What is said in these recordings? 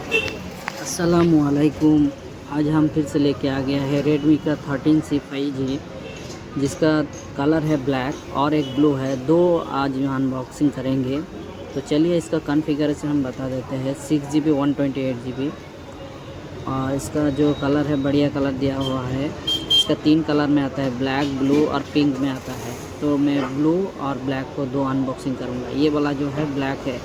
अस्सलामुअलैकुम। आज हम फिर से लेके आ गया है रेडमी का 13C 5G, जिसका कलर है ब्लैक और एक ब्लू है। दो आज अनबॉक्सिंग करेंगे। तो चलिए इसका कॉन्फ़िगरेशन हम बता देते हैं। 6GB 128GB और इसका जो कलर है बढ़िया कलर दिया हुआ है। इसका 3 कलर में आता है, ब्लैक, ब्लू और पिंक में आता है। तो मैं ब्लू और ब्लैक को दो अनबॉक्सिंग करूँगा। ये वाला जो है ब्लैक है।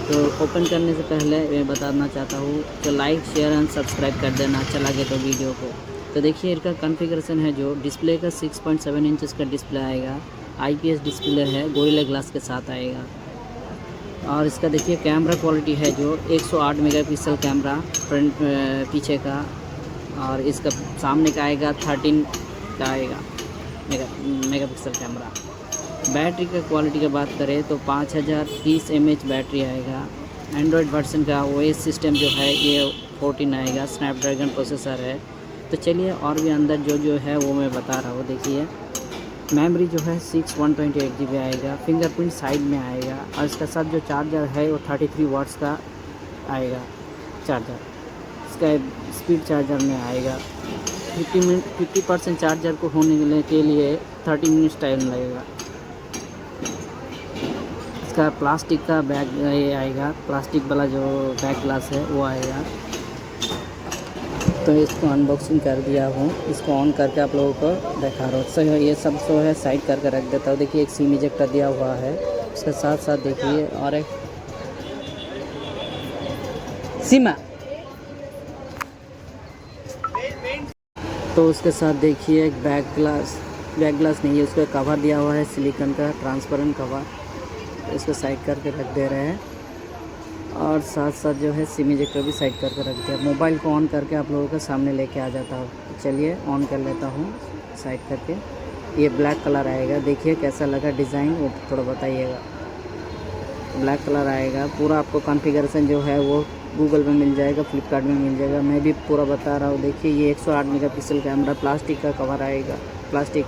तो ओपन करने से पहले मैं बताना चाहता हूँ तो लाइक, शेयर एंड सब्सक्राइब कर देना अच्छा लगे तो वीडियो को। तो देखिए इसका कॉन्फ़िगरेशन है, जो डिस्प्ले का 6.7 इंचज़ का डिस्प्ले आएगा। IPS डिस्प्ले है, गोरिल्ला ग्लास के साथ आएगा। और इसका देखिए कैमरा क्वालिटी है, जो 108 मेगापिक्सल कैमरा फ्रंट पीछे का, और इसका सामने का आएगा 13 का आएगा मेगापिक्सल कैमरा। बैटरी का क्वालिटी की बात करें तो 5030 mAh बैटरी आएगा। एंड्रॉयड वर्जन का OS सिस्टम जो है ये 14 आएगा। स्नैपड्रैगन प्रोसेसर है। तो चलिए और भी अंदर जो है वो मैं बता रहा हूँ। देखिए मेमोरी जो है 128GB आएगा। फिंगरप्रिंट साइड में आएगा। और इसका साथ जो चार्जर है वो 33 वाट्स का आएगा चार्जर। इसका स्पीड चार्जर में आएगा। 50% चार्जर को होने के लिए 30 मिनट्स टाइम लगेगा। इसका प्लास्टिक का बैग ये आएगा, प्लास्टिक वाला जो बैक ग्लास है वो आएगा। तो इसको अनबॉक्सिंग कर दिया हूँ। इसको ऑन करके आप लोगों को दिखा रहा हूँ। सही ये सब जो है साइड करके रख देता हूँ। देखिए एक सिम इजेक्टर दिया हुआ है। उसके साथ साथ देखिए और एक सीमा, तो उसके साथ देखिए एक बैक ग्लास नहीं है, उसका कवर दिया हुआ है सिलिकॉन का ट्रांसपेरेंट कवर। इसको साइड करके रख दे रहे हैं। और साथ साथ जो है सिम इजेक्टर भी साइड करके रख दिया। मोबाइल को ऑन करके आप लोगों के सामने लेके आ जाता हूँ। चलिए ऑन कर लेता हूँ साइड करके। ये ब्लैक कलर आएगा। देखिए कैसा लगा डिज़ाइन, वो थोड़ा बताइएगा। ब्लैक कलर आएगा। पूरा आपको कॉन्फ़िगरेशन जो है वो गूगल पे मिल जाएगा, फ्लिपकार्ट में मिल जाएगा। मैं भी पूरा बता रहा हूँ। देखिए ये 108 मेगापिक्सल कैमरा, प्लास्टिक का कवर आएगा, प्लास्टिक